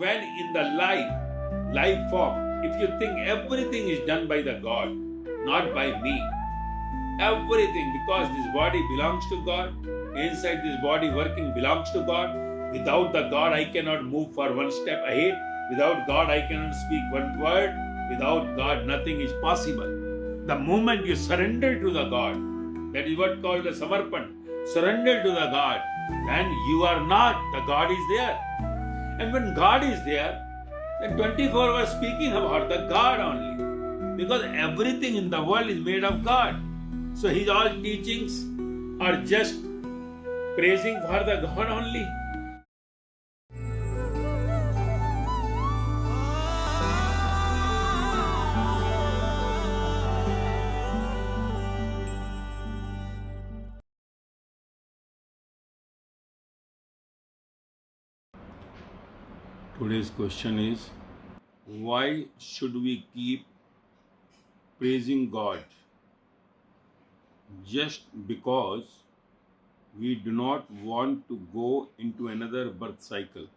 when in the life form, if you think everything is done by the God, not by me, everything, because this body belongs to God, inside this body working belongs to God. Without the God, I cannot move for one step ahead. Without God, I cannot speak one word. Without God, nothing is possible. The moment you surrender to the God, that is what called the samarpan, surrender to the God, then you are not, the God is there. And when God is there, then 24 hours speaking about the God only. Because everything in the world is made of God. So his all teachings are just praising for the God only. Today's question is, why should we keep praising God? Just because we do not want to go into another birth cycle.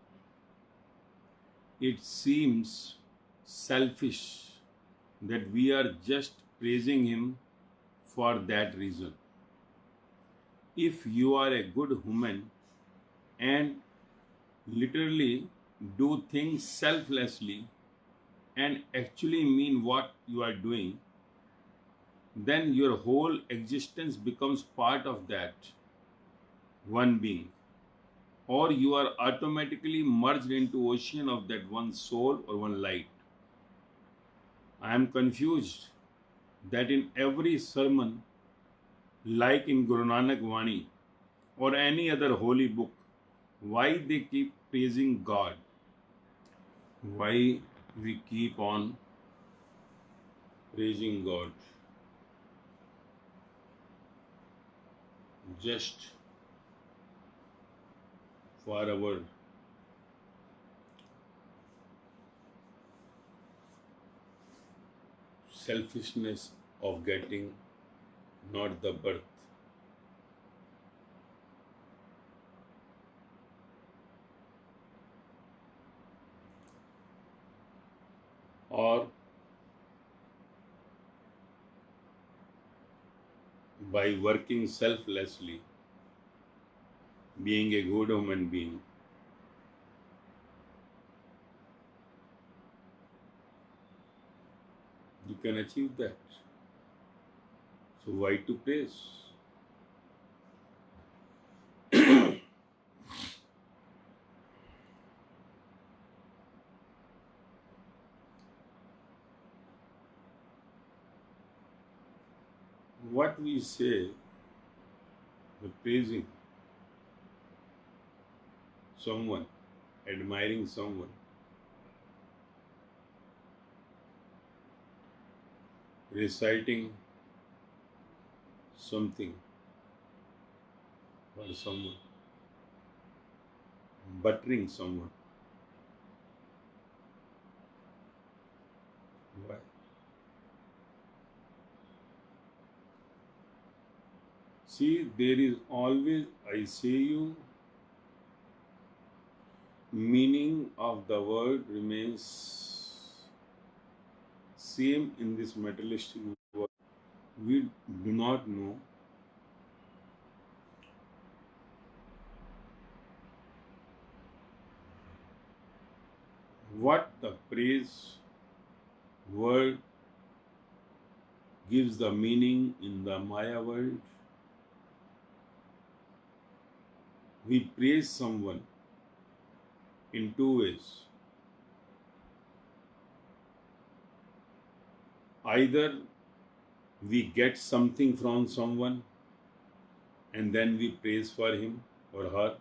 It seems selfish that we are just praising Him for that reason. If you are a good human and literally do things selflessly and actually mean what you are doing, then your whole existence becomes part of that one being, or you are automatically merged into ocean of that one soul or one light. I am confused that in every sermon, like in Guru Nanak Vaani or any other holy book, why they keep praising God, why we keep on praising God. Just for our selfishness of getting not the birth. Or by working selflessly, being a good human being, you can achieve that. So why to praise? What we say, the praising someone, admiring someone, reciting something for someone, buttering someone. Why? See, there is always, I say you, meaning of the word remains same in this materialistic world. We do not know what the praise word gives the meaning in the Maya world. We praise someone in two ways. Either we get something from someone and then we praise for him or her,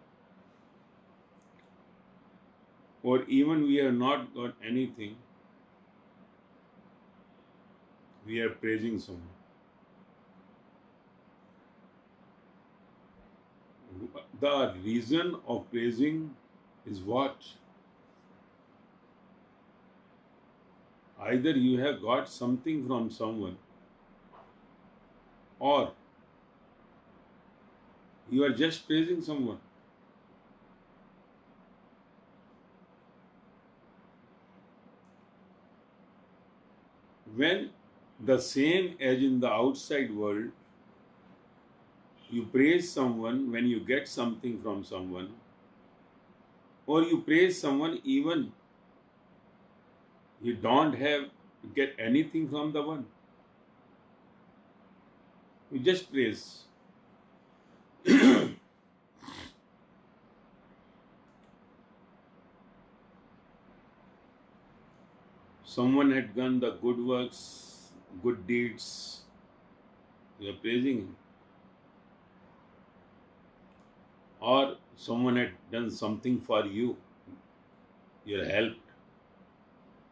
or even we have not got anything, we are praising someone. The reason of praising is what? Either you have got something from someone, or you are just praising someone. When the same as in the outside world, you praise someone when you get something from someone, or you praise someone even you don't have to get anything from the one. You just praise. Someone had done the good works, good deeds, you are praising him. Or someone had done something for you, you are helped,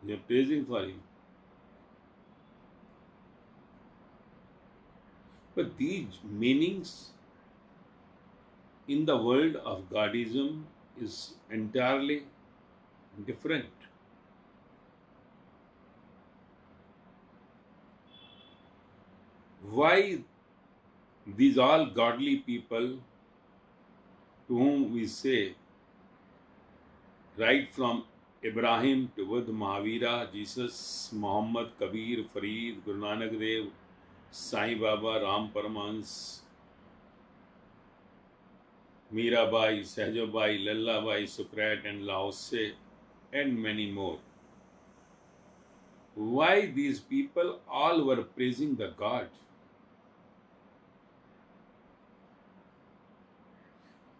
you are praising for him. But these meanings in the world of Godism is entirely different. Why these all godly people to whom we say, right from Ibrahim to Buddha, Mahavira, Jesus, Muhammad, Kabir, Farid, Guru Nanak Dev, Sai Baba, Ram Paramhans, Mirabai, Sahajabai, Lallabai, Socrates and Lao Tse, and many more. Why these people all were praising the God?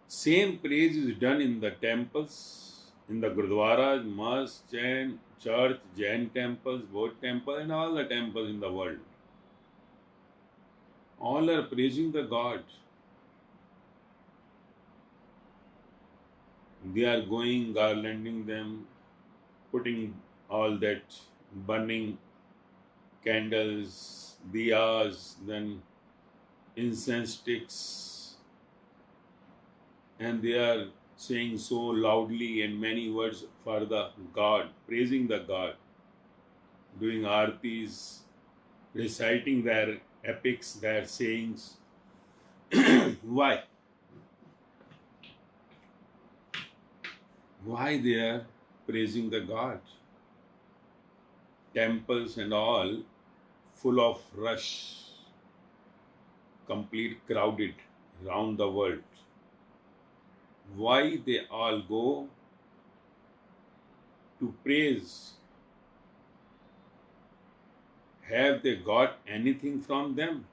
Same praise is done in the temples, in the Gurdwaras, mosques, Jain, church, Jain temples, Bodh temple, and all the temples in the world. All are praising the God. They are going, garlanding them, putting all that, burning candles, diyas, then incense sticks, and they are saying so loudly and many words for the God, praising the God, doing artis, reciting their epics, their sayings. Why? Why they are praising the God? Temples and all full of rush, complete crowded round the world. Why they all go to praise? Have they got anything from them?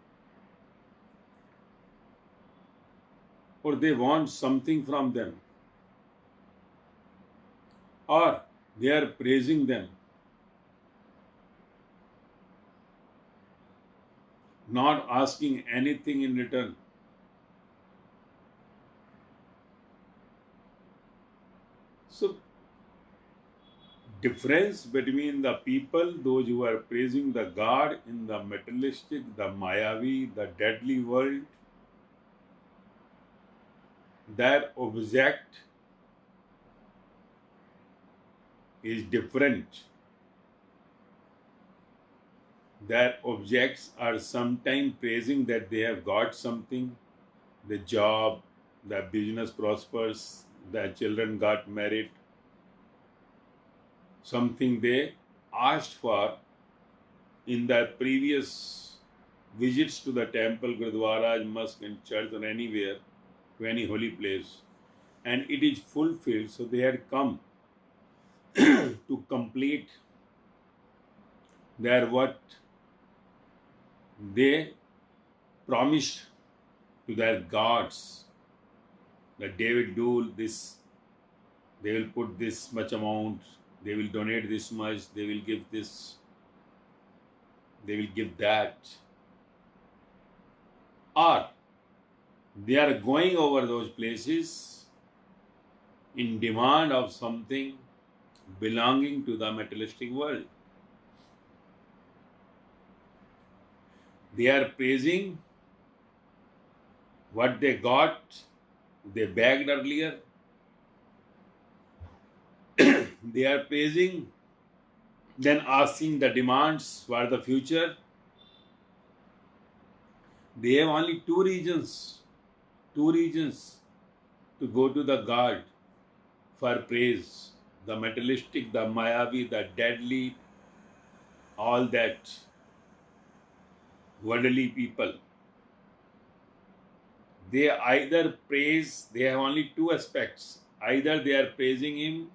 Or they want something from them? Or they are praising them, not asking anything in return? So, difference between the people, those who are praising the God in the materialistic, the Mayavi, the deadly world, their object is different. Their objects are sometimes praising that they have got something, the job, the business prospers, the children got married, something they asked for in their previous visits to the temple, Gurdwaras, mosque and church or anywhere, to any holy place. And it is fulfilled, so they had come to complete their what they promised to their gods, that they will do this, they will put this much amount, they will donate this much, they will give this, they will give that. Or they are going over those places in demand of something belonging to the materialistic world. They are praising what they got, they begged earlier. They are praising, then asking the demands for the future. They have only two reasons to go to the God for praise: the materialistic, the Mayavi, the deadly, all that worldly people, they either praise, they have only two aspects. Either they are praising him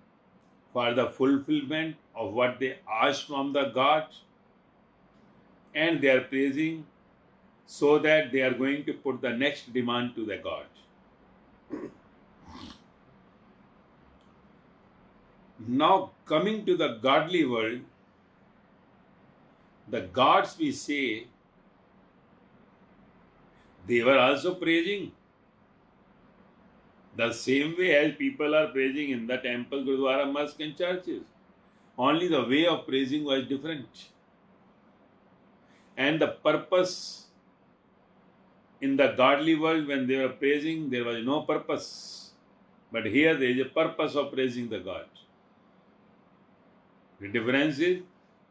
for the fulfillment of what they ask from the God, and they are praising so that they are going to put the next demand to the God. Now, coming to the godly world, the gods we say, they were also praising the same way as people are praising in the temple, Gurdwara, mosque and churches. Only the way of praising was different. And the purpose in the godly world, when they were praising, there was no purpose. But here there is a purpose of praising the God. The difference is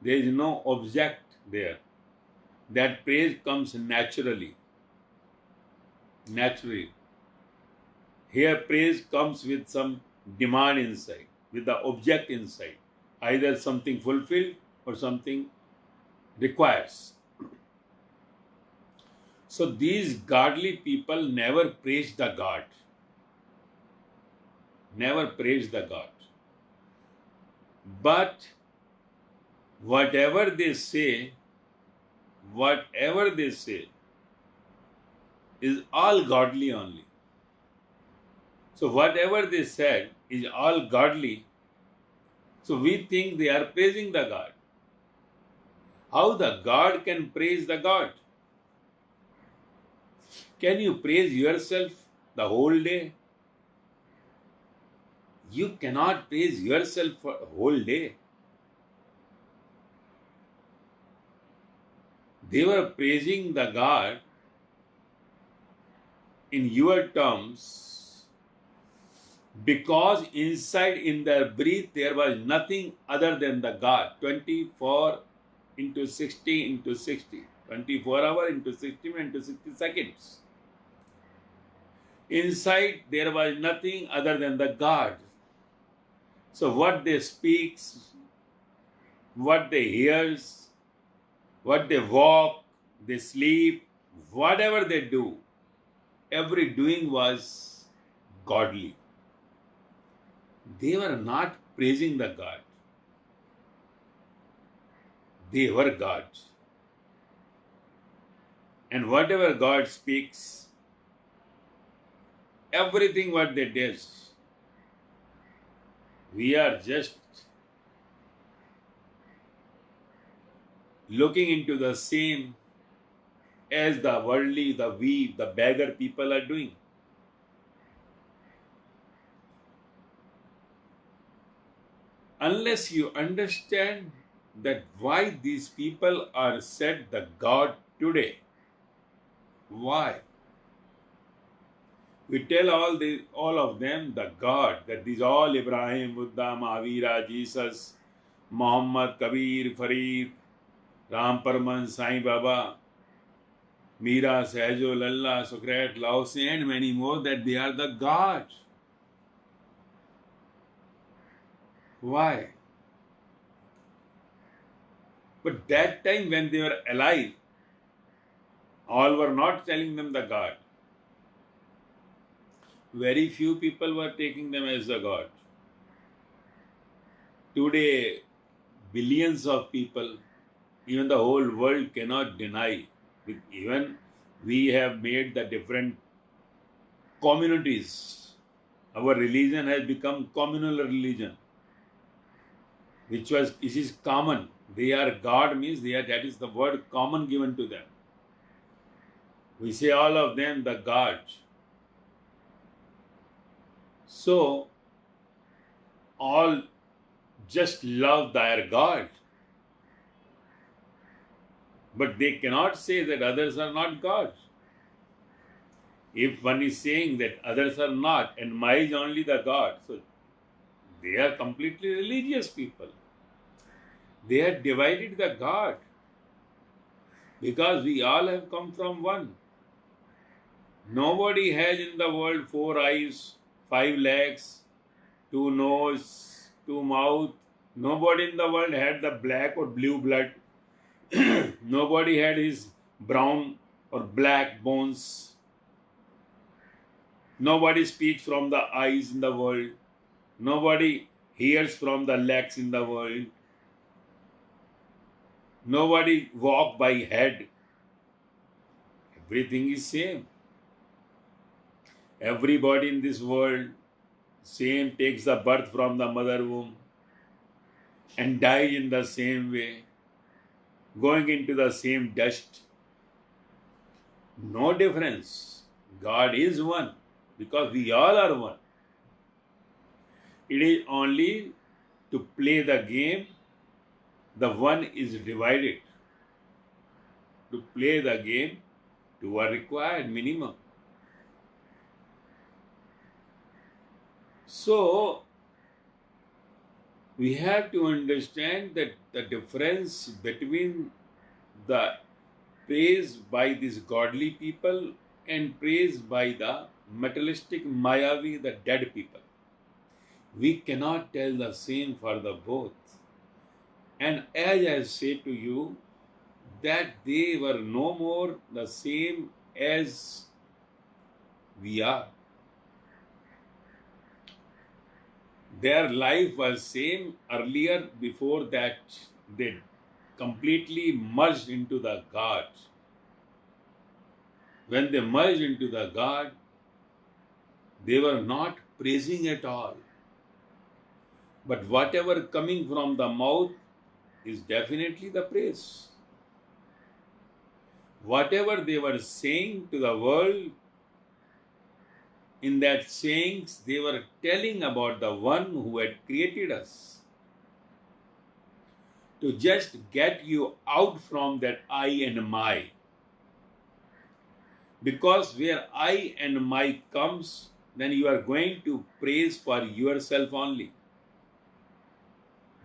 there is no object there. That praise comes naturally. Naturally. Here praise comes with some demand inside, with the object inside. Either something fulfilled or something requires. So these godly people never praise the God. Never praise the God. But whatever they say is all godly only. So whatever they said is all godly. So we think they are praising the God. How the God can praise the God? Can you praise yourself the whole day? You cannot praise yourself for a whole day. They were praising the God in your terms because inside in their breath there was nothing other than the God. 24 into 60 into 60. 24 hours into 60 into 60 seconds. Inside there was nothing other than the God. So what they speak, what they hear, what they walk, they sleep, whatever they do, every doing was godly. They were not praising the God. They were God. And whatever God speaks, everything what they did, we are just looking into the same as the worldly, the beggar people are doing. Unless you understand that why these people are said the God today. Why? We tell all of them the God, that these all Ibrahim, Buddha, Mahavira, Jesus, Muhammad, Kabir, Farid, Ram Paraman, Sai Baba, Mira, Sahjo, Lalla, Socrates, Lao Tse, and many more, that they are the God. Why? But that time when they were alive, all were not telling them the God. Very few people were taking them as the God. Today, billions of people, even the whole world cannot deny. Even we have made the different communities. Our religion has become communal religion, which is common. They are God means that is the word common given to them. We say all of them the gods. So all just love their God. But they cannot say that others are not gods. If one is saying that others are not and my is only the God, so they are completely religious people. They have divided the God because we all have come from one. Nobody has in the world 4 eyes, 5 legs, 2 nose, 2 mouth. Nobody in the world had the black or blue blood. Nobody had his brown or black bones. Nobody speaks from the eyes in the world. Nobody hears from the legs in the world. Nobody walk by head. Everything is same. Everybody in this world same takes the birth from the mother womb and dies in the same way, going into the same dust. No difference. God is one because we all are one. It is only to play the game, the one is divided. To play the game, two are required minimum. So, we have to understand that the difference between the praise by these godly people and praise by the materialistic Mayavi, the dead people. We cannot tell the same for the both. And as I say to you, that they were no more the same as we are. Their life was same earlier, before that they completely merged into the God. When they merged into the God, they were not praising at all. But whatever coming from the mouth is definitely the praise. Whatever they were saying to the world, in that sayings, they were telling about the one who had created us. To just get you out from that I and my. Because where I and my comes, then you are going to praise for yourself only.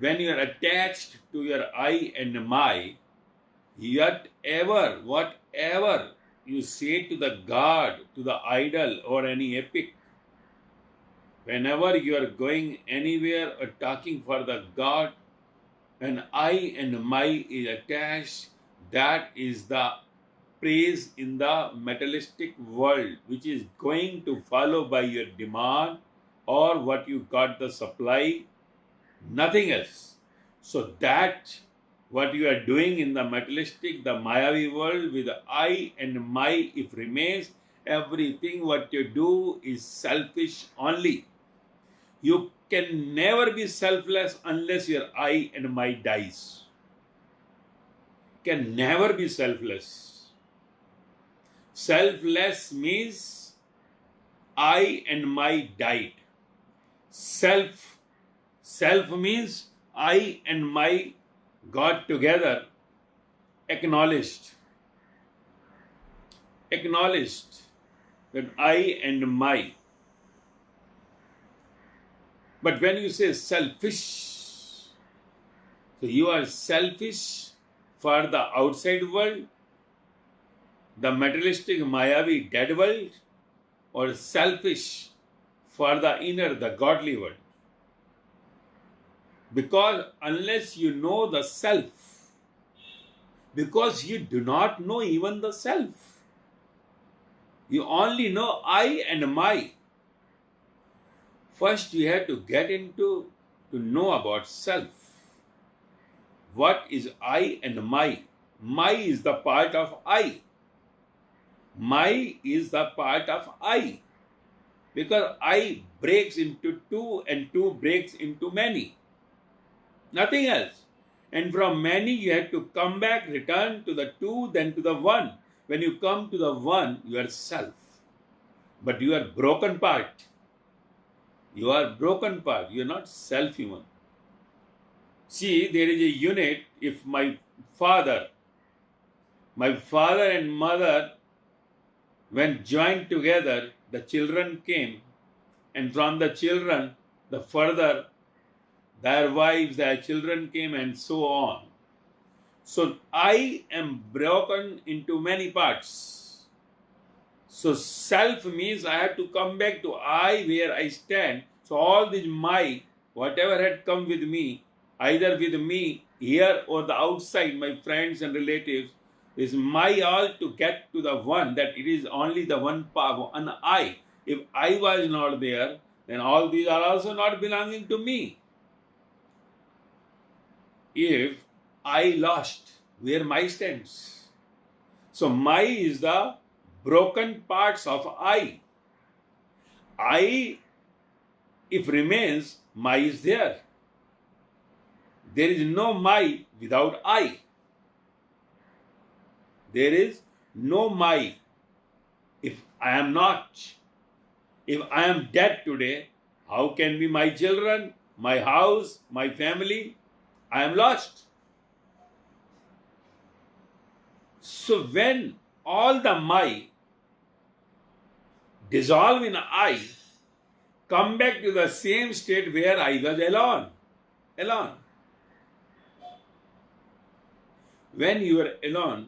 When you are attached to your I and my, whatever you say to the God, to the idol or any epic, whenever you are going anywhere or talking for the God, when I and my is attached, that is the praise in the materialistic world, which is going to follow by your demand or what you got the supply, nothing else. So that what you are doing in the materialistic, the Mayavi world with the I and my, if remains, everything what you do is selfish only. You can never be selfless unless your I and my dies. Can never be selfless. Selfless means I and my died. Self means I and my got together, acknowledged that I and my. But when you say selfish, so you are selfish for the outside world, the materialistic Mayavi dead world, or selfish for the inner, the godly world. Because unless you know the self, because you do not know even the self, you only know I and my. First you have to get into to know about self. What is I and my? My is the part of I. My is the part of I. Because I breaks into two and two breaks into many. Nothing else. And from many you have to come back, return to the two, then to the one. When you come to the one, you are self. But you are broken part. You are broken part. You are not self even. See, there is a unit. If my father and mother, when joined together, the children came, and from the children, the further, their wives, their children came, and so on. So I am broken into many parts. So self means I have to come back to I where I stand. So all this my, whatever had come with me, either with me here or the outside, my friends and relatives, is my all to get to the one, that it is only the one power, an I. If I was not there, then all these are also not belonging to me. If I lost, where my stands? So my is the broken parts of I. I, if remains, my is there. There is no my without I. There is no my if I am not. If I am dead today, how can be my children, my house, my family? I am lost. So when all the my dissolve in I, come back to the same state where I was alone. Alone. When you are alone,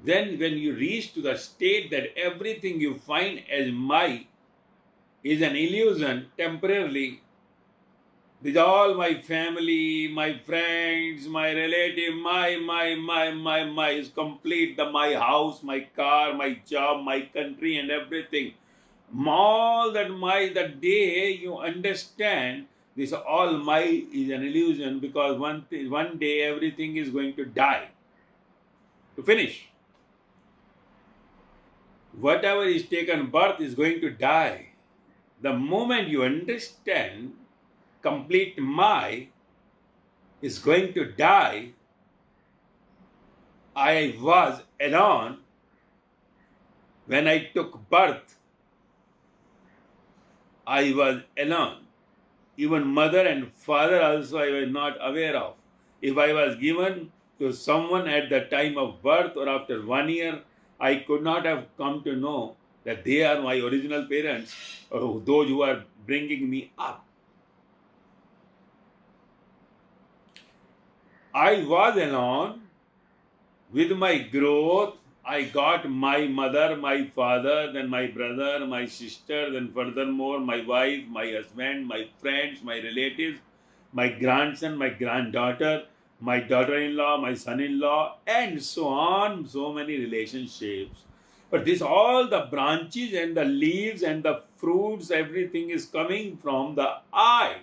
then when you reach to the state that everything you find as my is an illusion temporarily, with all my family, my friends, my relative, my is complete, my house, my car, my job, my country and everything. All that the day you understand this all my is an illusion, because one day everything is going to die, to finish. Whatever is taken birth is going to die. The moment you understand complete my is going to die, I was alone when I took birth. I was alone. Even mother and father also I was not aware of. If I was given to someone at the time of birth or after 1 year, I could not have come to know that they are my original parents or those who are bringing me up. I was alone with my growth. I got my mother, my father, then my brother, my sister, then furthermore my wife, my husband, my friends, my relatives, my grandson, my granddaughter, my daughter-in-law, my son-in-law, and so on, so many relationships. But this all the branches and the leaves and the fruits, everything is coming from the I.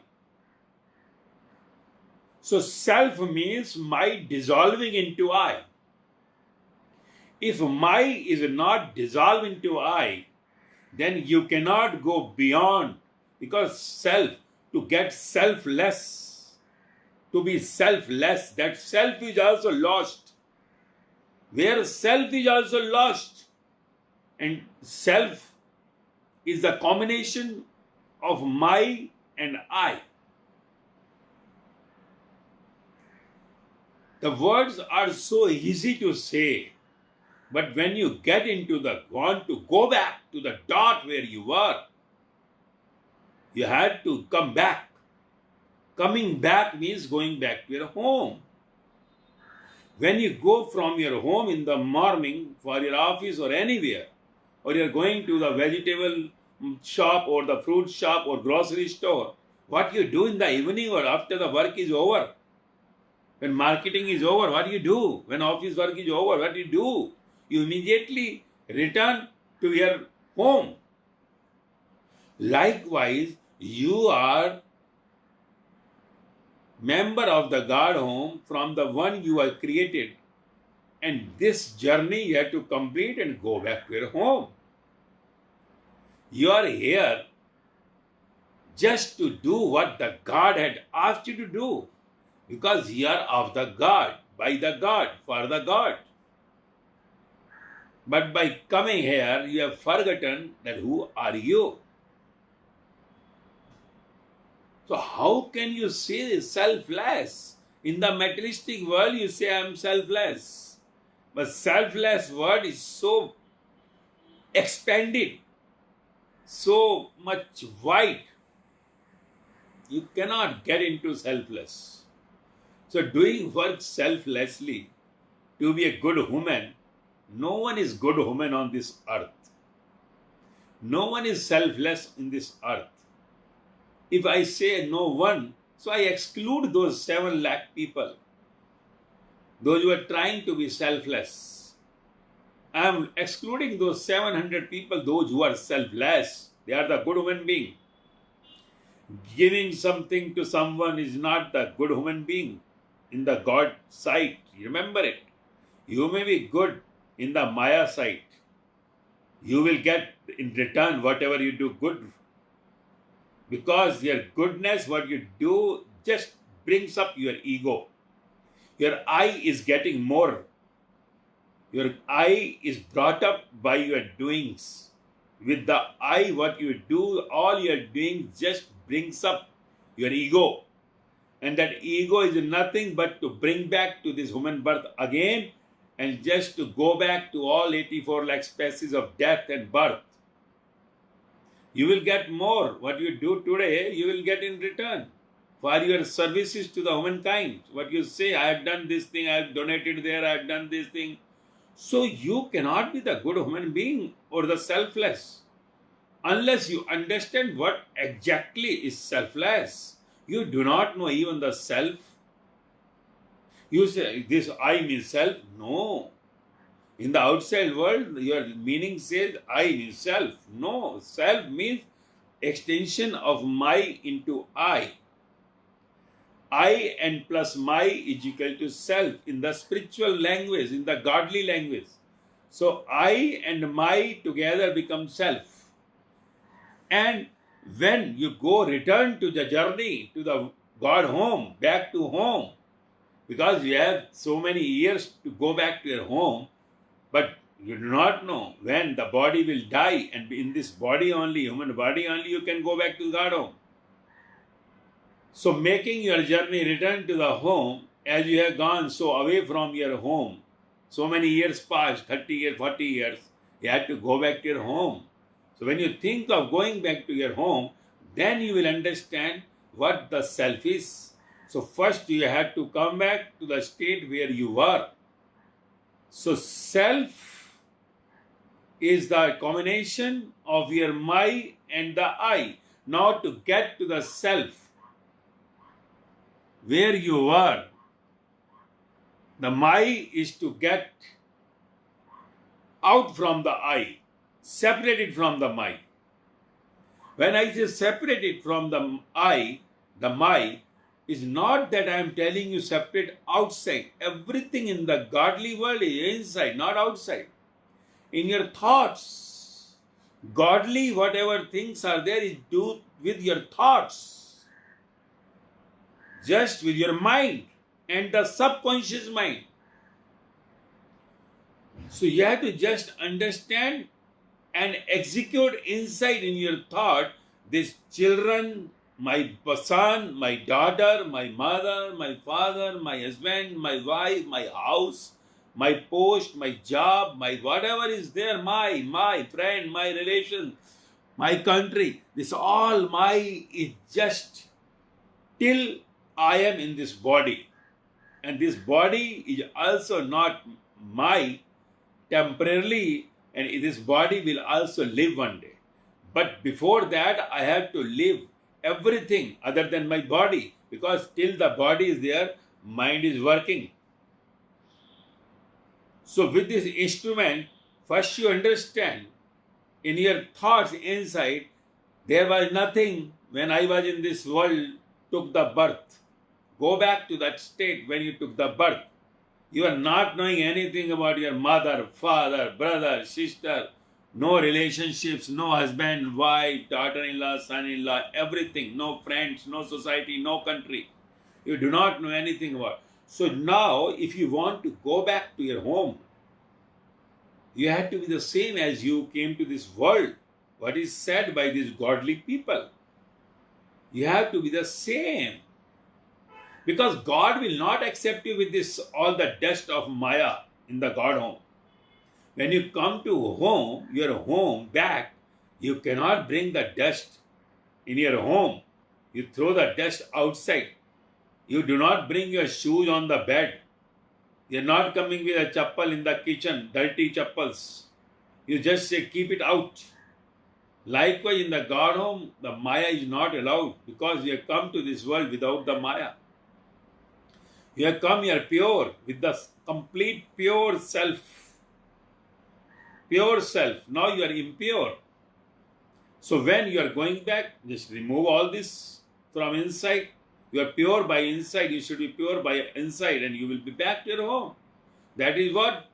So self means my dissolving into I. If my is not dissolved into I, then you cannot go beyond, because self, to get selfless, to be selfless, that self is also lost. Where self is also lost, and self is the combination of my and I. The words are so easy to say, but when you get into the want to go back to the dot where you were, you had to come back. Coming back means going back to your home. When you go from your home in the morning for your office or anywhere, or you're going to the vegetable shop or the fruit shop or grocery store, what you do in the evening or after the work is over? When marketing is over, what do you do? When office work is over, what do you do? You immediately return to your home. Likewise, you are member of the God home from the one you are created. And this journey you have to complete and go back to your home. You are here just to do what the God had asked you to do, because you are of the God, by the God, for the God. But by coming here, you have forgotten that who are you? So how can you say selfless? In the materialistic world, you say I am selfless. But selfless word is so expanded, so much wide. You cannot get into selfless. So doing work selflessly, to be a good woman, no one is good woman on this earth. No one is selfless in this earth. If I say no one, So I exclude those 7 lakh people, those who are trying to be selfless. I am excluding those 700 people, those who are selfless. They are the good human being. Giving something to someone is not the good human being in the God sight. Remember it. You may be good in the Maya sight. You will get in return whatever you do good. Because your goodness, what you do, just brings up your ego. Your I is getting more. Your I is brought up by your doings. With the I, what you do, all your doing just brings up your ego. And that ego is nothing but to bring back to this human birth again and just to go back to all 84 lakh species of death and birth. You will get more. What you do today, you will get in return for your services to the humankind. What you say, I have done this thing, I have donated there, I have done this thing. So you cannot be the good human being or the selfless unless you understand what exactly is selfless. You do not know even the self. You say, this I means self. No. In the outside world, your meaning says I means self. No. Self means extension of my into I. I and plus my is equal to self in the spiritual language, in the godly language. So I and my together become self. And when you go return to the journey to the God home, back to home, because you have so many years to go back to your home, but you do not know when the body will die, and in this body only, human body only, you can go back to God home. So making your journey return to the home, as you have gone so away from your home, so many years past, 30 years, 40 years, you had to go back to your home. So when you think of going back to your home, then you will understand what the self is. So first you have to come back to the state where you were. So self is the combination of your my and the I. Now to get to the self, where you were, the my is to get out from the I, separated from the my. When I say separated from the I, the my, is not that I am telling you separate outside. Everything in the godly world is inside, not outside. In your thoughts, godly whatever things are there is do with your thoughts. Just with your mind and the subconscious mind. So you have to just understand and execute inside in your thought, these children, my son, my daughter, my mother, my father, my husband, my wife, my house, my post, my job, my whatever is there, my friend, my relation, my country, this all my is just till I am in this body. And this body is also not my temporarily, and this body will also live one day. But before that, I have to live everything other than my body, because till the body is there, mind is working. So with this instrument, first you understand in your thoughts inside, there was nothing when I was in this world, took the birth. Go back to that state when you took the birth. You are not knowing anything about your mother, father, brother, sister, no relationships, no husband, wife, daughter-in-law, son-in-law, everything, no friends, no society, no country. You do not know anything about. So now, if you want to go back to your home, you have to be the same as you came to this world. What is said by these godly people. You have to be the same. Because God will not accept you with this all the dust of Maya in the God home. When you come to home, your home back, you cannot bring the dust in your home. You throw the dust outside. You do not bring your shoes on the bed. You are not coming with a chappal in the kitchen, dirty chappals. You just say, keep it out. Likewise, in the God home, the Maya is not allowed because we have come to this world without the Maya. You have come here pure, with the complete pure self. Pure self. Now you are impure. So when you are going back, just remove all this from inside. You are pure by inside. You should be pure by inside, and you will be back to your home. That is what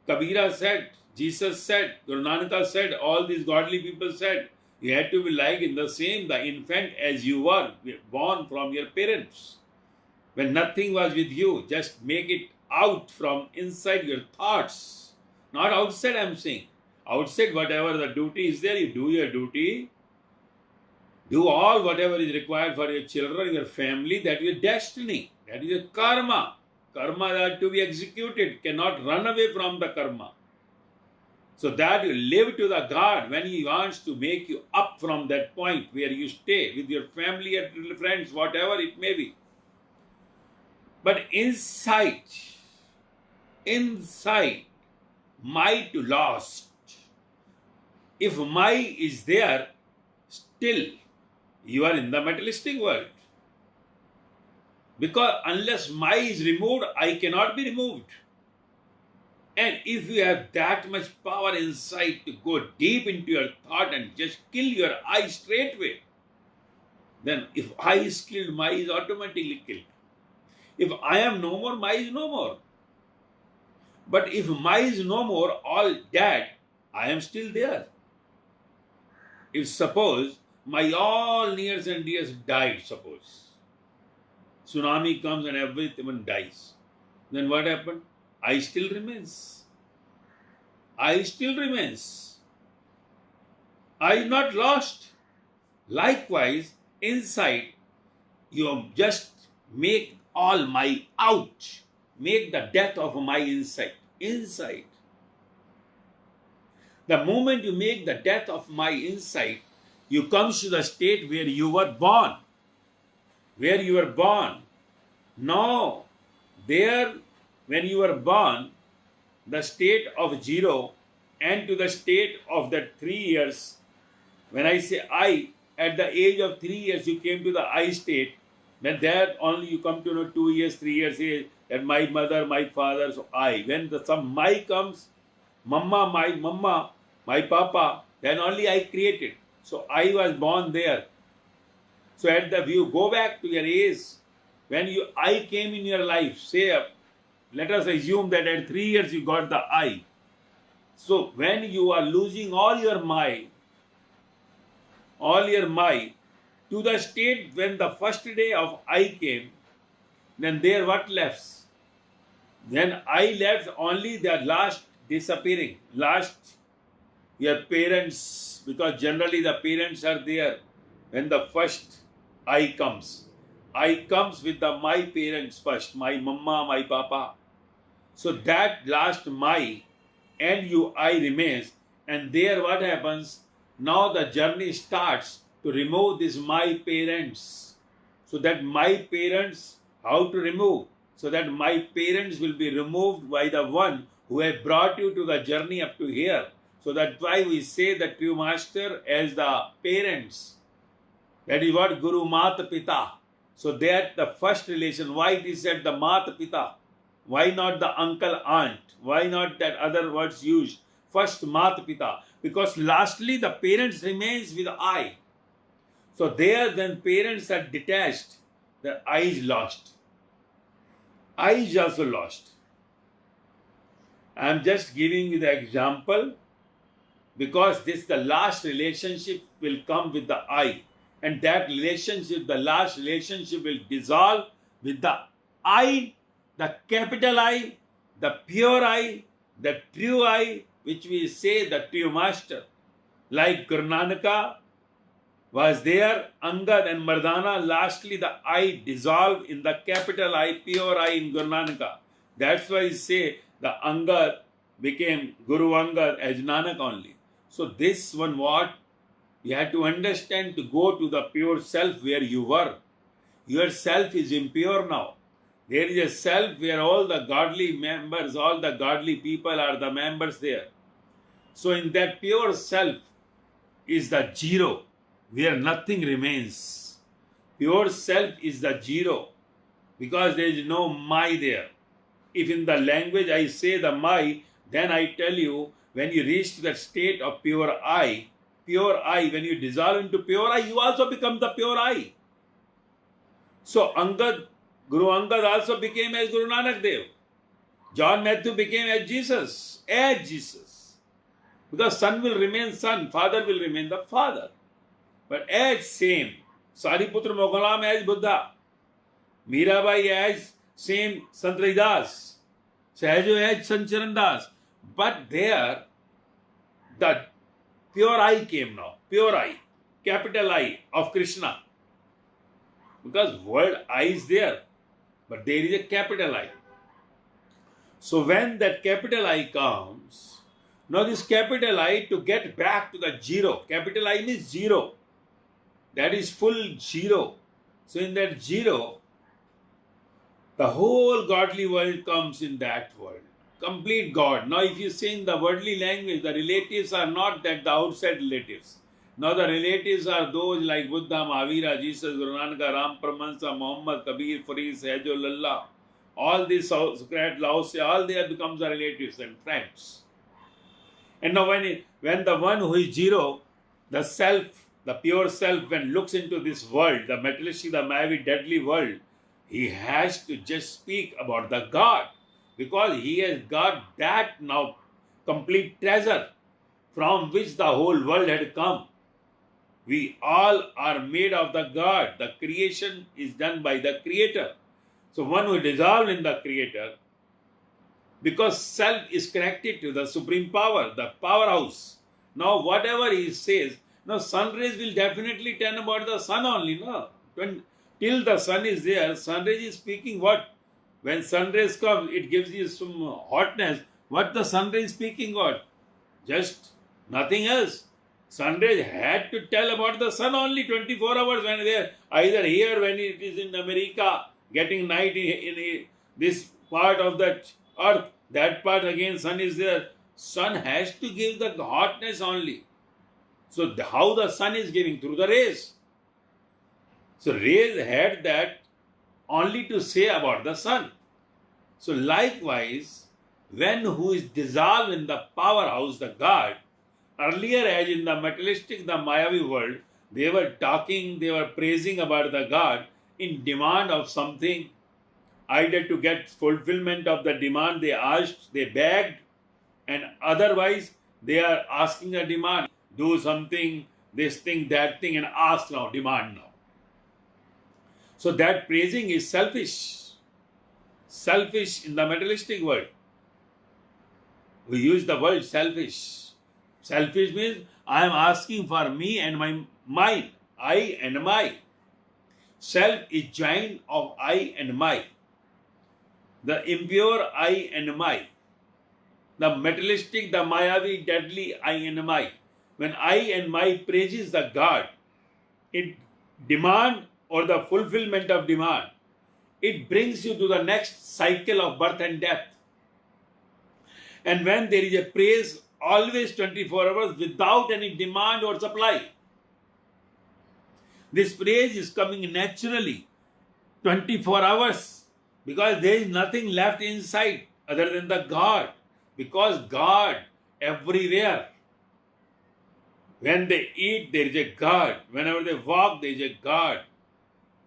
Kabira said, Jesus said, Guru Nanak said, all these godly people said. You had to be like in the same, the infant as you were, born from your parents. When nothing was with you, just make it out from inside your thoughts. Not outside, I am saying. Outside, whatever the duty is there, you do your duty. Do all whatever is required for your children, your family. That is your destiny. That is your karma. Karma that to be executed. Cannot run away from the karma. So that you live to the God when He wants to make you up from that point where you stay with your family and friends, whatever it may be. But inside, might lost. If my is there, still you are in the materialistic world. Because unless my is removed, I cannot be removed. And if you have that much power inside to go deep into your thought and just kill your I straightway, then if I is killed, my is automatically killed. If I am no more, my is no more. But if my is no more, all dead, I am still there. If suppose my all nears and dears died, suppose tsunami comes and everyone dies, then what happened? I still remains. I still remains. I is not lost. Likewise, inside, you just make all my out. Make the death of my inside. Inside. The moment you make the death of my inside, you come to the state where you were born. Where you were born. No. There, when you were born, the state of 0 and to the state of that 3 years, when I say I, at the age of 3 years you came to the I state, then that only you come to know 2 years, 3 years age, that my mother, my father, so I. When some my comes, mama, my papa, then only I created. So I was born there. So at the you go back to your age, when I came in your life, say, let us assume that at 3 years you got the I. So when you are losing all your my, to the state when the first day of I came, then there what left? Then I left only the last disappearing, last your parents, because generally the parents are there when the first I comes. I comes with my parents first, my mama, my papa. So that last my and you I remains, and there what happens? Now the journey starts to remove this my parents. So that my parents, how to remove? So that my parents will be removed by the one who have brought you to the journey up to here. So that's why we say the true master as the parents. That is what Guru Mata Pita. So that the first relation, why it is said the Mata Pita? Why not the uncle, aunt? Why not that other words used? First Mata Pita. Because lastly the parents remains with I. So there then parents are detached. The I is lost. I is also lost. I am just giving you the example because this the last relationship will come with the I. And that relationship, the last relationship will dissolve with the I, the capital I, the pure I, the true I, which we say the true master. Like Guru Nanak was there, Angad and Mardana, lastly the I dissolved in the capital I, pure I in Guru Nanak. That's why we say the Angad became Guru Angad as Nanak only. So this one what? You have to understand to go to the pure self where you were. Your self is impure now. There is a self where all the godly members, all the godly people are the members there. So in that pure self, is the zero, where nothing remains. Pure self is the zero, because there is no my there. If in the language I say the my, then I tell you, when you reach to that state of pure I, when you dissolve into pure I, you also become the pure I. So Guru Angad also became as Guru Nanak Dev. John Matthew became as Jesus. Because son will remain son, father will remain the father. But as same, Sariputra Mogalam as Buddha, Mirabai as same Sant Raidas, Sahajo as Sant Charan Das. But there, the pure I came now, pure I, capital I of Krishna. Because word I is there, but there is a capital I. So when that capital I comes, now this capital I, to get back to the zero, capital I means zero. That is full zero. So in that zero, the whole godly world comes in that world. Complete God. Now if you say in the worldly language, the relatives are not that the outside relatives. Now the relatives are those like Buddha, Mahavira, Jesus, Guru Nanak, Ram Paramahansa, Muhammad, Kabir, Farid, Sahajo, Lalla. All these Socrates, Laos, all they becomes the relatives and friends. And now when the one who is zero, the self, the pure self, when looks into this world, the materialistic, the Mayavi, deadly world, he has to just speak about the God, because he has got that now complete treasure from which the whole world had come. We all are made of the God. The creation is done by the Creator. So one who dissolves in the Creator, because self is connected to the supreme power, the powerhouse. Now whatever he says, now sun rays will definitely tell about the sun only, no? Till the sun is there, sun rays is speaking what? When sun rays come, it gives you some hotness. What the sun rays speaking what? Just nothing else. Sun rays had to tell about the sun only 24 hours when they are either here, when it is in America, getting night in this part of that earth, that part again sun is there. Sun has to give the hotness only. So how the sun is giving? Through the rays. So rays had that only to say about the sun. So likewise, when who is dissolved in the powerhouse, the God, earlier as in the materialistic, the Mayavi world, they were talking, they were praising about the God in demand of something. Either to get fulfillment of the demand they asked, they begged, and otherwise they are asking a demand. Do something, this thing, that thing, and ask now, demand now. So that praising is selfish. Selfish in the materialistic world. We use the word selfish. Selfish means I am asking for me and my mine. I and my. Self is joined of I and my. The impure I and my. The materialistic, the Mayavi, deadly I and my. When I and my praises the God, it demand or the fulfillment of demand, it brings you to the next cycle of birth and death. And when there is a praise, always 24 hours without any demand or supply. This praise is coming naturally, 24 hours, because there is nothing left inside other than the God. Because God everywhere. When they eat, there is a God. Whenever they walk, there is a God.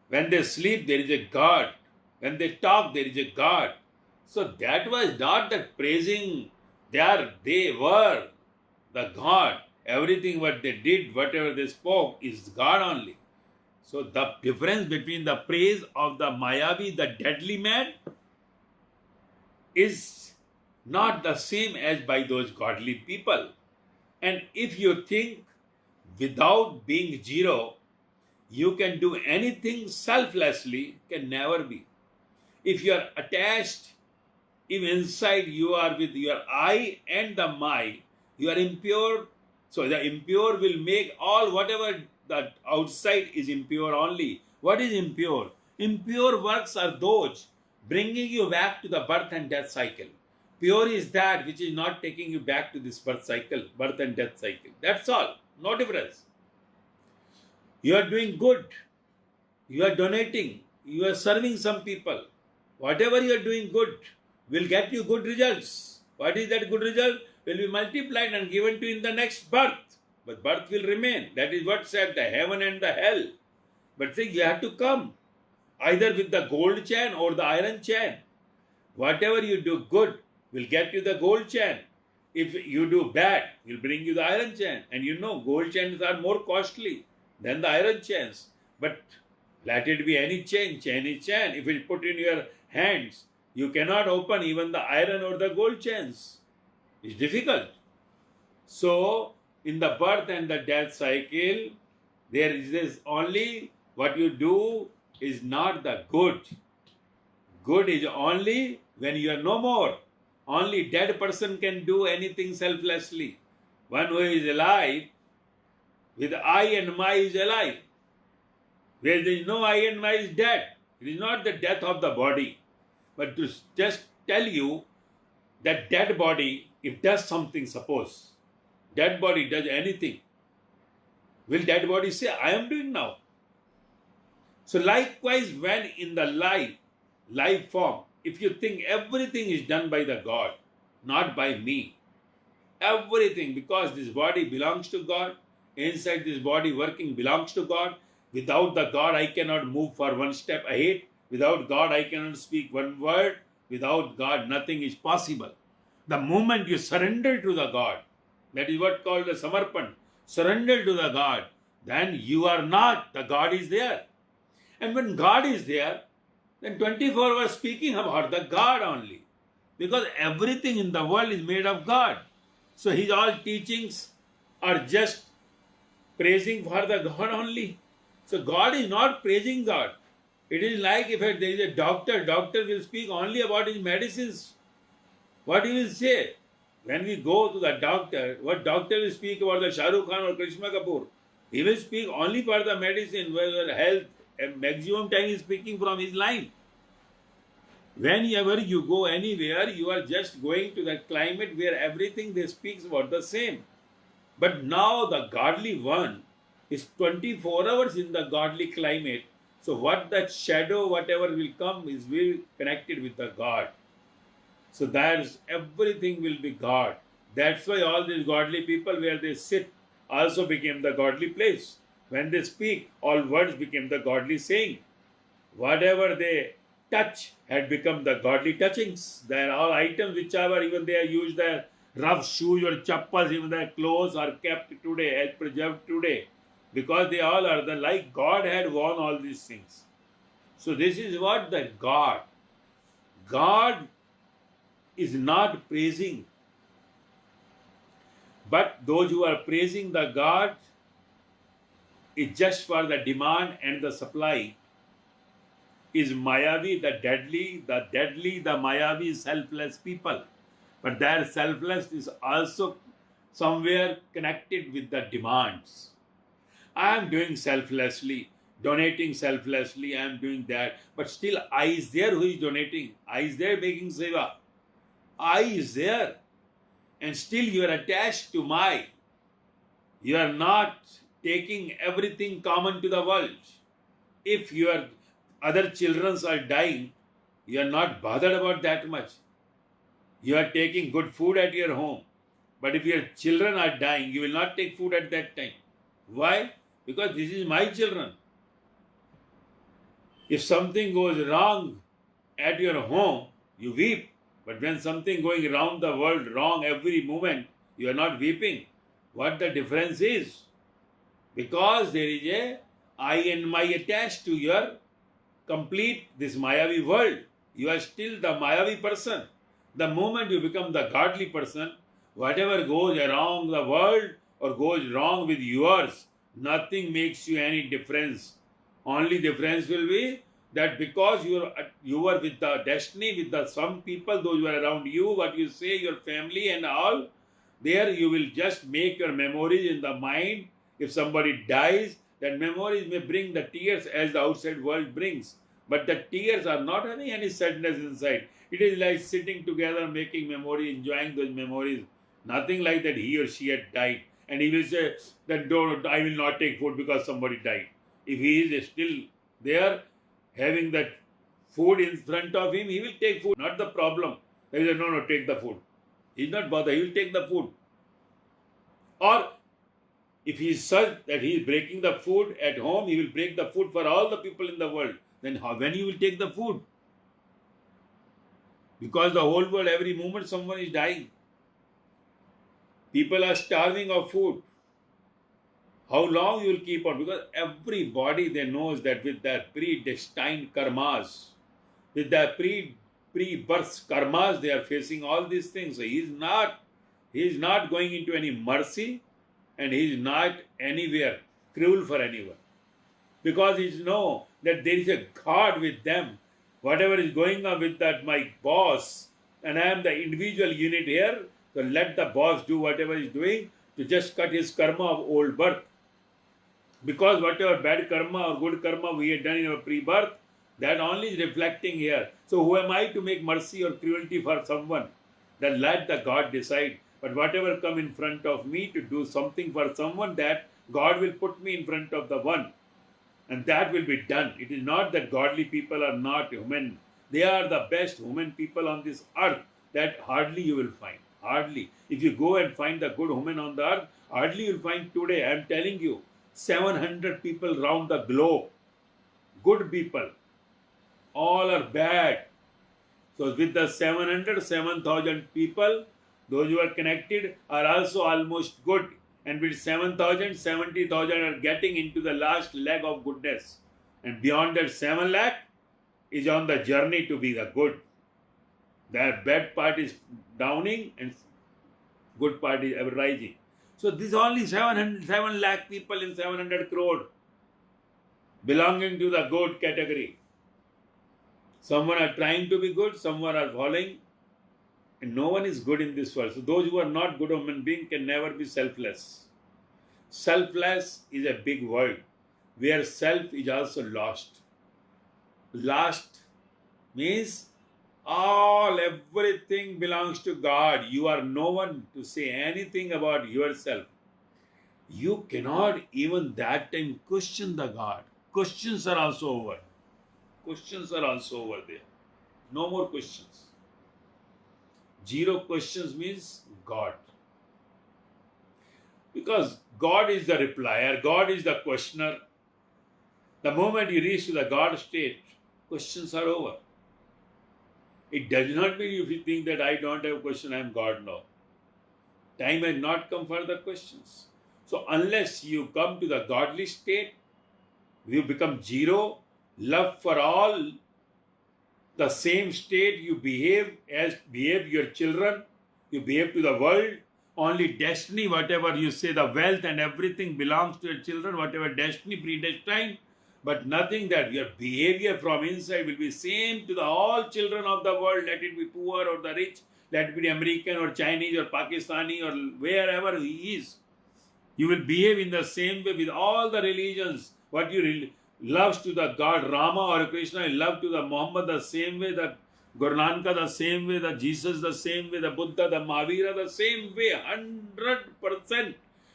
When they sleep, there is a God. When they talk, there is a God. So that was not that praising. They were the God. Everything what they did, whatever they spoke, is God only. So the difference between the praise of the Mayavi, the deadly man, is not the same as by those godly people. And if you think without being zero, you can do anything selflessly, can never be. If you are attached, if inside you are with your I and the my, you are impure. So the impure will make all whatever that outside is impure only. What is impure? Impure works are those bringing you back to the birth and death cycle. Pure is that which is not taking you back to this birth cycle, birth and death cycle. That's all. No difference. You are doing good. You are donating. You are serving some people. Whatever you are doing good will get you good results. What is that good result? Will be multiplied and given to you in the next birth. But birth will remain. That is what said, the heaven and the hell. But say you have to come either with the gold chain or the iron chain. Whatever you do good will get you the gold chain. If you do bad, will bring you the iron chain. And you know, gold chains are more costly than the iron chains. But let it be any chain, chain is chain. If it put in your hands, you cannot open even the iron or the gold chains. It's difficult. So, in the birth and the death cycle, there is this only what you do is not the good. Good is only when you are no more. Only dead person can do anything selflessly. One who is alive, with I and my is alive. Where there is no I and my is dead. It is not the death of the body. But to just tell you that dead body, if does something, suppose, dead body does anything, will dead body say, I am doing now? So likewise, when in the life form, if you think everything is done by the God, not by me, everything, because this body belongs to God, inside this body working belongs to God. Without the God, I cannot move for one step ahead. Without God, I cannot speak one word. Without God, nothing is possible. The moment you surrender to the God, that is what called the samarpan, surrender to the God, then you are not, the God is there. And when God is there, then 24 hours speaking about the God only. Because everything in the world is made of God. So his all teachings are just praising for the God only. So God is not praising God. It is like if there is a doctor will speak only about his medicines. What he will say? When we go to the doctor, what doctor will speak about the Shah Rukh Khan or Krishna Kapoor? He will speak only for the medicine, where health, and maximum time is speaking from his line. Whenever you go anywhere, you are just going to the climate where everything they speaks about the same. But now the godly one is 24 hours in the godly climate. So what that shadow, whatever will come, is will connected with the God. So there's everything will be God. That's why all these godly people where they sit also became the godly place. When they speak, all words became the godly saying. Whatever they touch had become the godly touchings. They are all items whichever even they are used, their rough shoes or chappals, even their clothes are kept today, as preserved today. Because they all are the like God had worn all these things. So this is what the God. God is not praising. But those who are praising the God is just for the demand and the supply. Is Mayavi, the deadly, the Mayavi selfless people. But their selfless is also somewhere connected with the demands. I am doing selflessly, donating selflessly, I am doing that. But still I is there who is donating. I is there making seva. I is there. And still you are attached to my. You are not taking everything common to the world. If your other children are dying, you are not bothered about that much. You are taking good food at your home. But if your children are dying, you will not take food at that time. Why? Because this is my children. If something goes wrong at your home, you weep. But when something going around the world wrong every moment, you are not weeping. What the difference is? Because there is a I and my attached to your complete this Mayavi world. You are still the Mayavi person. The moment you become the godly person, whatever goes wrong the world or goes wrong with yours, nothing makes you any difference. Only difference will be that because you are with the destiny, with the some people, those who are around you, what you say, your family and all, there you will just make your memories in the mind. If somebody dies, that memories may bring the tears as the outside world brings. But the tears are not having any sadness inside. It is like sitting together, making memory, enjoying those memories. Nothing like that he or she had died. and he will say that don't, I will not take food because somebody died. If he is still there having that food in front of him, he will take food, not the problem. He will say, no, no, take the food. He is not bothered, he will take the food. Or if he is such that he is breaking the food at home, he will break the food for all the people in the world. Then when he will take the food? Because the whole world, every moment someone is dying. People are starving of food. How long you will keep on? Because everybody they knows that with their predestined karmas, with their pre-birth karmas, they are facing all these things. So he is not going into any mercy, and he is not anywhere cruel for anyone. Because he knows that there is a God with them. Whatever is going on with that my boss, and I am the individual unit here, so let the boss do whatever he is doing to just cut his karma of old birth. Because whatever bad karma or good karma we had done in our pre-birth, that only is reflecting here. So who am I to make mercy or cruelty for someone? Then let the God decide. But whatever come in front of me to do something for someone, that God will put me in front of the one. And that will be done. It is not that godly people are not human. They are the best human people on this earth that hardly you will find. Hardly. If you go and find the good human on the earth, hardly you will find today. I am telling you, 700 people round the globe. Good people. All are bad. So with the 7,000 people, those who are connected are also almost good. And with 7,000, 70,000 are getting into the last leg of goodness. And beyond that 7 lakh is on the journey to be the good. The bad part is downing and good part is ever rising. So this is only 7 lakh people in 700 crore belonging to the good category. Someone are trying to be good, someone are falling. And no one is good in this world. So those who are not good human beings can never be selfless. Selfless is a big word where self is also lost. Lost means everything belongs to God. You are no one to say anything about yourself. You cannot even that time question the God. Questions are also over. Questions are also over there. No more questions. Zero questions means God. Because God is the replier, God is the questioner. The moment you reach to the God state, questions are over. It does not mean if you think that I don't have a question, I am God now. Time has not come for the questions. So unless you come to the godly state, you become zero, love for all, the same state you behave your children, you behave to the world, only destiny, whatever you say, the wealth and everything belongs to your children, whatever destiny predestined, but nothing that your behavior from inside will be same to the all children of the world, let it be poor or the rich, let it be American or Chinese or Pakistani or wherever he is. You will behave in the same way with all the religions. What you loves to the God Rama or Krishna, love to the Muhammad the same way, the Guru Nanak the same way, the Jesus the same way, the Buddha, the Mahavira the same way, 100%.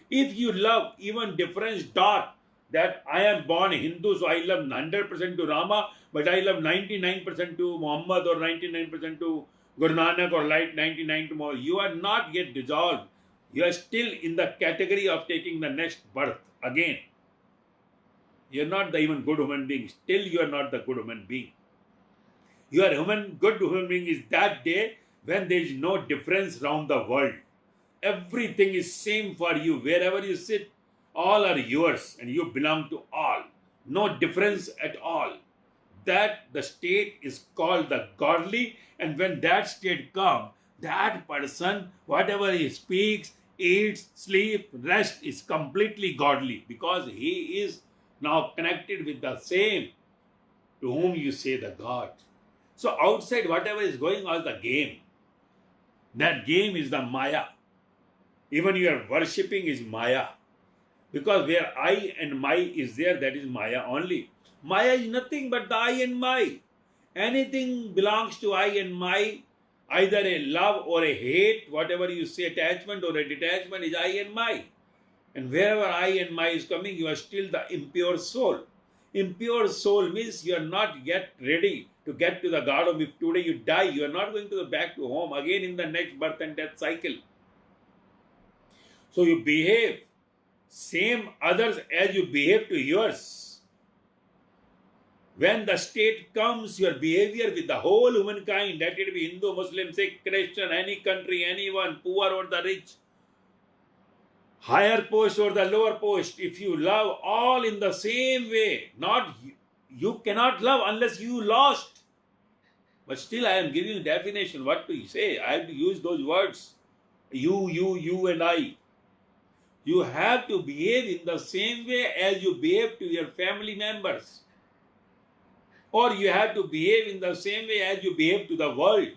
If you love even difference dot, that I am born Hindu, so I love 100% to Rama, but I love 99% to Muhammad or 99% to Guru Nanak or 99% to Muhammad. You are not yet dissolved. You are still in the category of taking the next birth again. You are not the even good human being. Still you are not the good human being. You are good human being is that day when there is no difference around the world. Everything is same for you. Wherever you sit, all are yours and you belong to all. No difference at all. That the state is called the godly, and when that state comes, that person, whatever he speaks, eats, sleep, rest is completely godly because he is now connected with the same to whom you say the God. So outside whatever is going on is the game. That game is the Maya. Even your worshipping is Maya. Because where I and my is there, that is Maya only. Maya is nothing but the I and my. Anything belongs to I and my. Either a love or a hate, whatever you say, attachment or a detachment is I and my. And wherever I and my is coming, you are still the impure soul. Impure soul means you are not yet ready to get to the Godom. If today you die, you are not going to go back to home again in the next birth and death cycle. So you behave same others as you behave to yours. When the state comes, your behavior with the whole humankind, let it be Hindu, Muslim, Sikh, Christian, any country, anyone, poor or the rich, higher post or the lower post, if you love all in the same way, not you cannot love unless you lost. But still I am giving definition, what to say. I have to use those words. You and I. You have to behave in the same way as you behave to your family members. Or you have to behave in the same way as you behave to the world.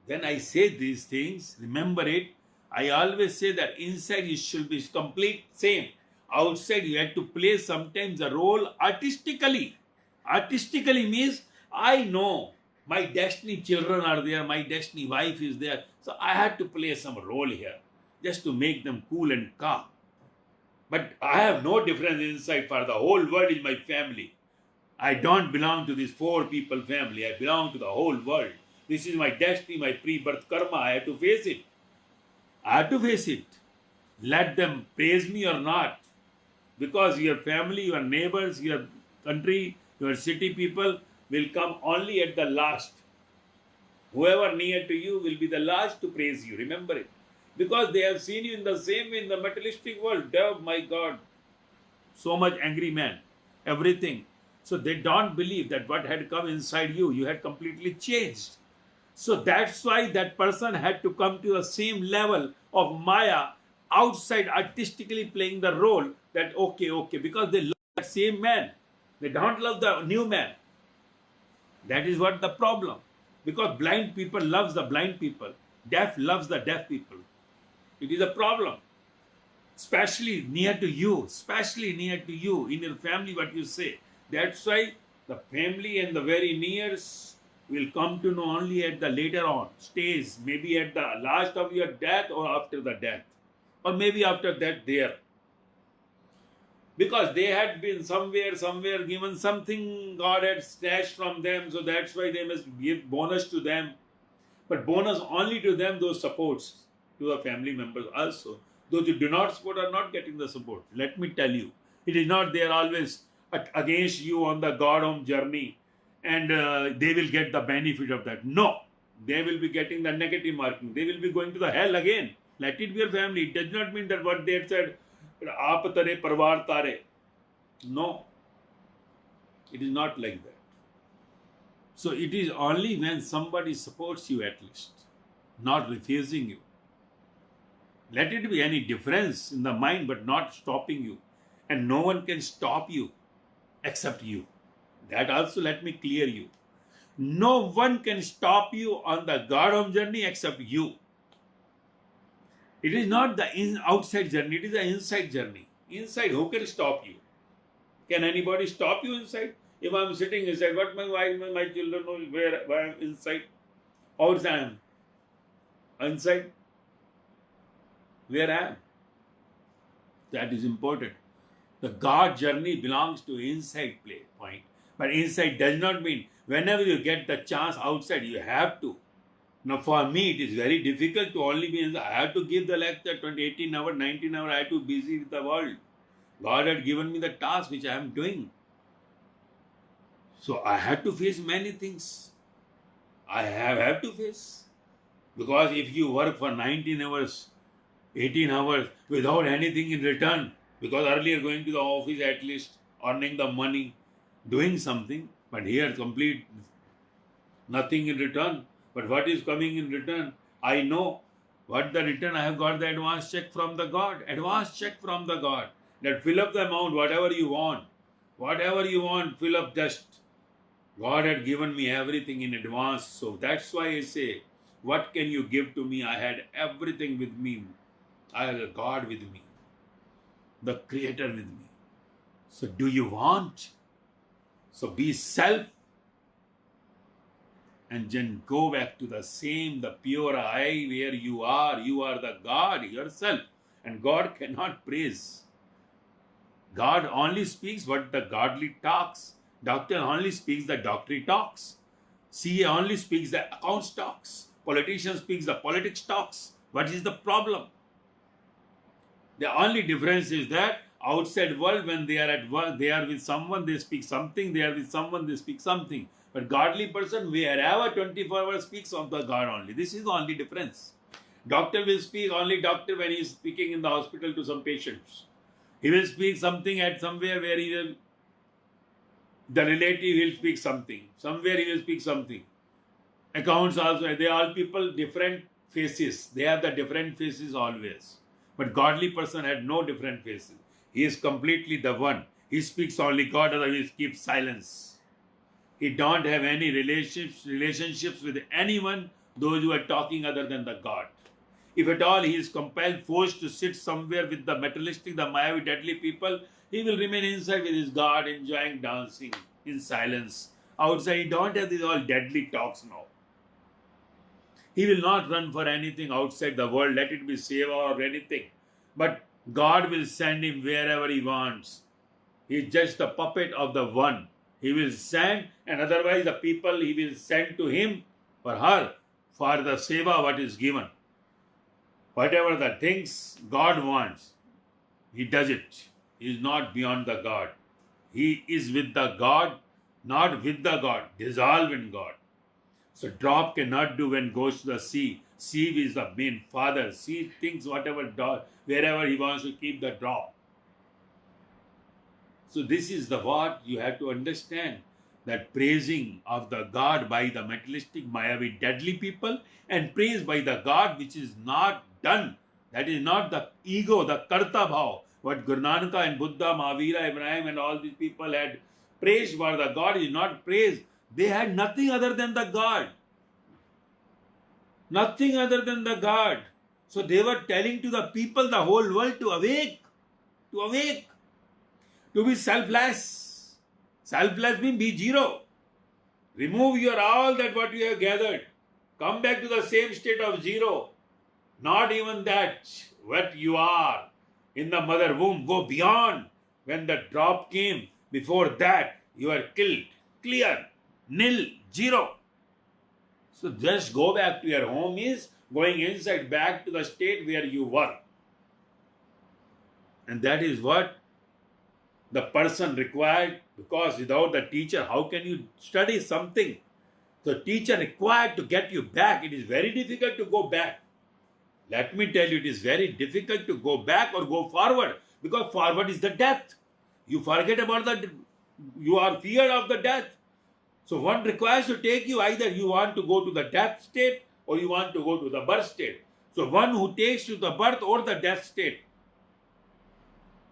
When I say these things, remember it, I always say that inside you should be complete same. Outside you have to play sometimes a role artistically. Artistically means I know my destiny children are there, my destiny wife is there. So I had to play some role here just to make them cool and calm. But I have no difference inside, for the whole world is my family. I don't belong to this 4 people family. I belong to the whole world. This is my destiny, my pre-birth karma. I have to face it. I have to face it. Let them praise me or not. Because your family, your neighbors, your country, your city people will come only at the last. Whoever near to you will be the last to praise you. Remember it. Because they have seen you in the same way in the materialistic world. Oh my God. So much angry man. Everything. So they don't believe that what had come inside you, you had completely changed. So that's why that person had to come to the same level of Maya, outside artistically playing the role that okay, because they love that same man. They don't love the new man. That is what the problem. Because blind people loves the blind people. Deaf loves the deaf people. It is a problem. Especially near to you in your family, what you say. That's why the family and the very nears will come to know only at the later on stage, maybe at the last of your death or after the death, or maybe after that there. Because they had been somewhere given something, God had snatched from them, so that's why they must give bonus to them. But bonus only to them, those supports to the family members also. Those who do not support are not getting the support. Let me tell you, it is not they are always against you on the God-home journey and they will get the benefit of that. No, they will be getting the negative marking. They will be going to the hell again. Let it be your family. It does not mean that what they had said, aap tare, parvar tare. No, it is not like that. So it is only when somebody supports you at least, not refusing you. Let it be any difference in the mind, but not stopping you. And no one can stop you except you. That also let me clear you. No one can stop you on the God-home journey except you. It is not the outside journey, it is the inside journey. Inside, who can stop you? Can anybody stop you inside? If I am sitting inside, what my wife, my children know where I am inside? Outside I am. Inside, where I am. That is important. The God journey belongs to inside play point. But inside does not mean whenever you get the chance outside, you have to. Now for me, it is very difficult to only be inside. I have to give the lecture 18 hours, 19 hours. I have to be busy with the world. God had given me the task which I am doing. So I have to face many things. I have to face. Because if you work for 19 hours, 18 hours without anything in return, because earlier going to the office at least, earning the money, doing something, but here complete nothing in return. But what is coming in return? I know what the return. I have got the advance check from the God. Advance check from the God. That fill up the amount, whatever you want. Whatever you want, fill up just. God had given me everything in advance. So that's why I say, what can you give to me? I had everything with me. I had a God with me. The Creator with me. So do you want? So be self and then go back to the same, the pure I where you are the God yourself. And God cannot praise. God only speaks what the godly talks. Doctor only speaks the doctrine talks. CA only speaks the accounts talks. Politician speaks the politics talks. What is the problem? The only difference is that outside world, when they are at work, they are with someone, they speak something. They are with someone, they speak something. But godly person, wherever 24 hours speaks of the God only. This is the only difference. Doctor will speak only doctor when he is speaking in the hospital to some patients. He will speak something at somewhere where he will, the relative will speak something. Somewhere he will speak something. Accounts also, they are all people, different faces. They have the different faces always. But godly person had no different faces. He is completely the one. He speaks only God, otherwise he keeps silence. He don't have any relationships with anyone, those who are talking other than the God. If at all he is compelled, forced to sit somewhere with the materialistic, the Mayavi, deadly people, he will remain inside with his God, enjoying dancing in silence. Outside, he don't have these all deadly talks now. He will not run for anything outside the world, let it be seva or anything. But God will send him wherever he wants. He is just the puppet of the one. He will send, and otherwise the people he will send to him or her for the seva what is given. Whatever the things God wants, he does it. He is not beyond the God. He is with the God, not with the God, dissolve in God. So drop cannot do when goes to the sea. Sea is the main father. Sea thinks whatever, wherever he wants to keep the drop. So this is the what you have to understand, that praising of the God by the materialistic Mayavi deadly people and praise by the God which is not done. That is not the ego, the karta bhav. What Guru Nanak and Buddha, Mahavira, Ibrahim and all these people had praised for the God is not praise. They had nothing other than the God. Nothing other than the God. So they were telling to the people, the whole world to awake. To awake. To be selfless. Selfless means be zero. Remove your all that what you have gathered. Come back to the same state of zero. Not even that. What you are in the mother womb. Go beyond. When the drop came, before that, you are killed. Clear. Nil. Zero. So just go back to your home is going inside back to the state where you were. And that is what the person required, because without the teacher, how can you study something? So teacher required to get you back. It is very difficult to go back. Let me tell you, it is very difficult to go back or go forward, because forward is the death. You forget about you are feared of the death. So one requires to take you, either you want to go to the death state or you want to go to the birth state. So one who takes you to the birth or the death state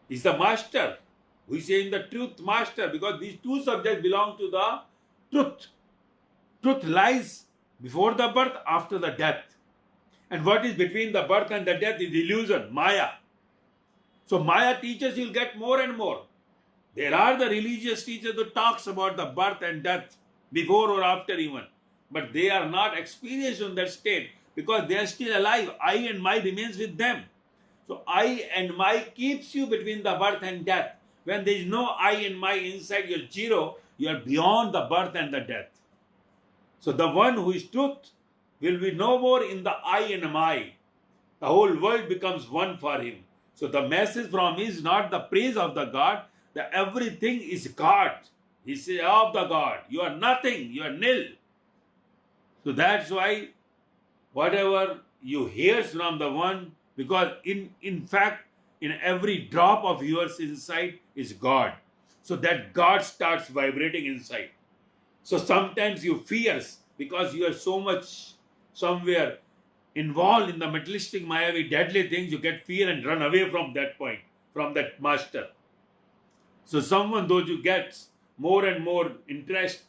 is the master. We say in the truth master, because these two subjects belong to the truth. Truth lies before the birth, after the death. And what is between the birth and the death is illusion, Maya. So Maya teaches you'll get more and more. There are the religious teachers who talks about the birth and death before or after even. But they are not experienced in that state because they are still alive. I and my remains with them. So I and my keeps you between the birth and death. When there is no I and my inside your zero, you are beyond the birth and the death. So the one who is truth will be no more in the I and my. The whole world becomes one for him. So the message from him is not the praise of the God, that everything is God. He says of the God. You are nothing, you are nil. So that's why whatever you hear from the one, because in fact, in every drop of yours inside is God. So that God starts vibrating inside. So sometimes you fears because you are so much somewhere involved in the materialistic Mayavi deadly things, you get fear and run away from that point, from that master. So someone, those who gets more and more interest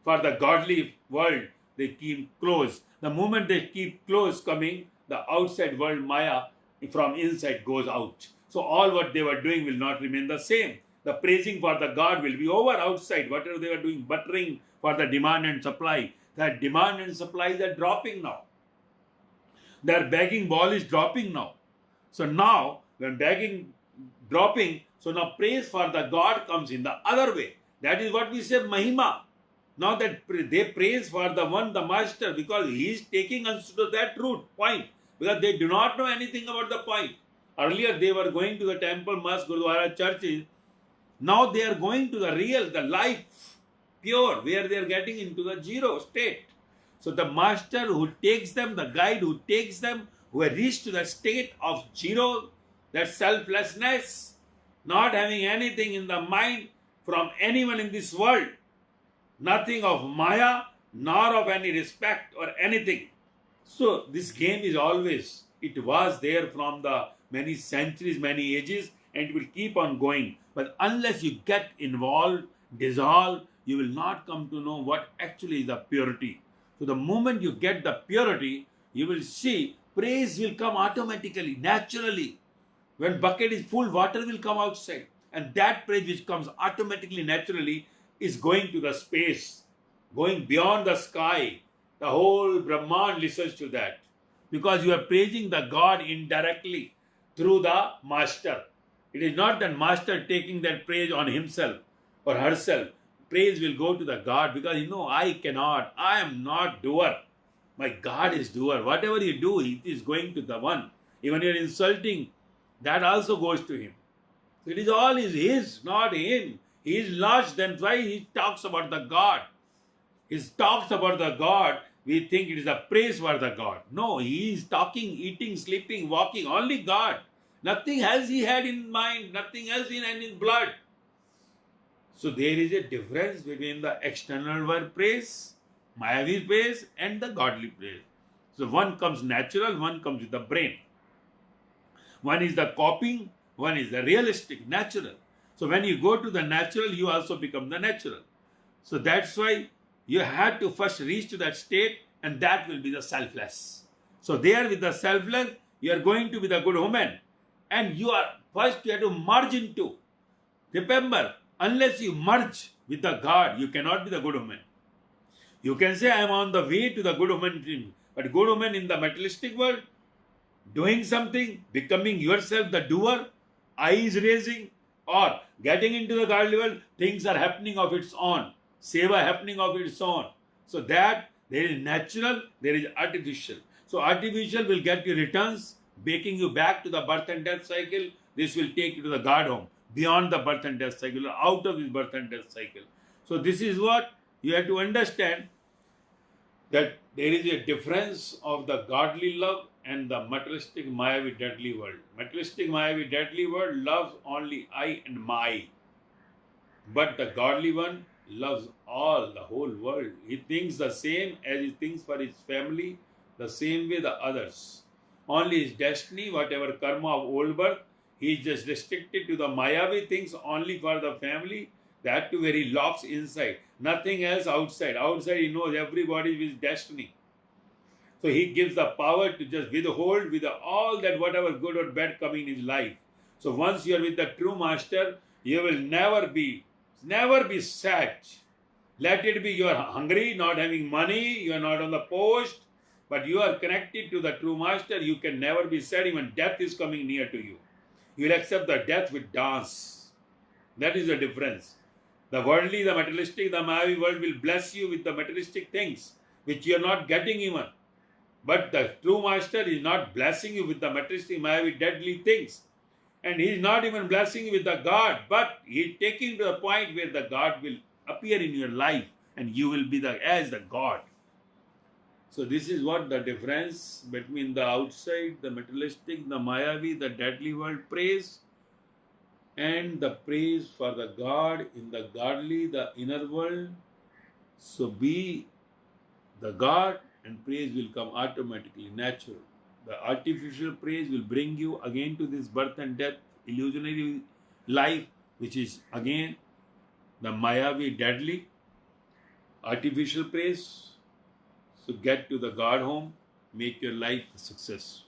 for the godly world, they keep close. The moment they keep close coming, the outside world Maya from inside goes out. So all what they were doing will not remain the same. The praising for the God will be over outside. Whatever they were doing, buttering for the demand and supply. That demand and supplies are dropping now. Their begging ball is dropping now. So now when begging, dropping, so now praise for the God comes in the other way. That is what we say Mahima. Now that they praise for the one, the master, because he is taking us to that root point, because they do not know anything about the point. Earlier they were going to the temple, mosque, gurdwara, churches. Now they are going to the real, the life, pure, where they are getting into the zero state. So the master who takes them, the guide who takes them, who have reached to the state of zero, that selflessness, not having anything in the mind from anyone in this world, nothing of Maya, nor of any respect or anything. So this game is always, it was there from the many centuries, many ages, and it will keep on going. But unless you get involved, dissolve, you will not come to know what actually is the purity. So the moment you get the purity, you will see praise will come automatically, naturally. When bucket is full, water will come outside. And that praise which comes automatically, naturally, is going to the space, going beyond the sky. The whole Brahman listens to that. Because you are praising the God indirectly through the master. It is not that master taking that praise on himself or herself. Praise will go to the God, because I cannot. I am not doer. My God is doer. Whatever you do, it is going to the one. Even you are insulting, that also goes to him. It is all his, not him. He is lost, then why he talks about the God? He talks about the God, we think it is a praise for the God. No, he is talking, eating, sleeping, walking, only God. Nothing else he had in mind, nothing else in his blood. So there is a difference between the external world praise, Mayavi praise, and the godly praise. So one comes natural, one comes with the brain. One is the copying, one is the realistic, natural. So when you go to the natural, you also become the natural. So that's why you have to first reach to that state, and that will be the selfless. So there with the selfless, you are going to be the good woman. And you have to merge into. Remember, unless you merge with the God, you cannot be the good woman. You can say, I am on the way to the good woman dream. But good woman in the materialistic world, doing something, becoming yourself the doer, eyes raising, or getting into the godly world, things are happening of its own. Seva happening of its own. So that there is natural, there is artificial. So artificial will get you returns, making you back to the birth and death cycle. This will take you to the God home, beyond the birth and death cycle, out of this birth and death cycle. So this is what you have to understand, that there is a difference of the godly love and the materialistic Mayavi deadly world. Materialistic Mayavi deadly world loves only I and my. But the godly one loves all, the whole world. He thinks the same as he thinks for his family, the same way the others. Only his destiny, whatever karma of old birth, he is just restricted to the Mayavi things only for the family. That too where he locks inside. Nothing else outside. Outside he knows everybody with destiny. So he gives the power to just withhold with all that whatever good or bad coming in his life. So once you are with the true master, you will never be sad. Let it be you are hungry, not having money, you are not on the post, but you are connected to the true master. You can never be sad. Even death is coming near to you. You will accept the death with dance. That is the difference. The worldly, the materialistic, the Mayavi world will bless you with the materialistic things, which you are not getting even. But the true master is not blessing you with the materialistic, Mayavi, deadly things. And he is not even blessing you with the God, but he is taking to the point where the God will appear in your life and you will be as the God. So this is what the difference between the outside, the materialistic, the Mayavi, the deadly world praise, and the praise for the God in the godly, the inner world. So be the God and praise will come automatically, natural. The artificial praise will bring you again to this birth and death, illusionary life, which is again the Mayavi deadly, artificial praise. So get to the God home, make your life a success.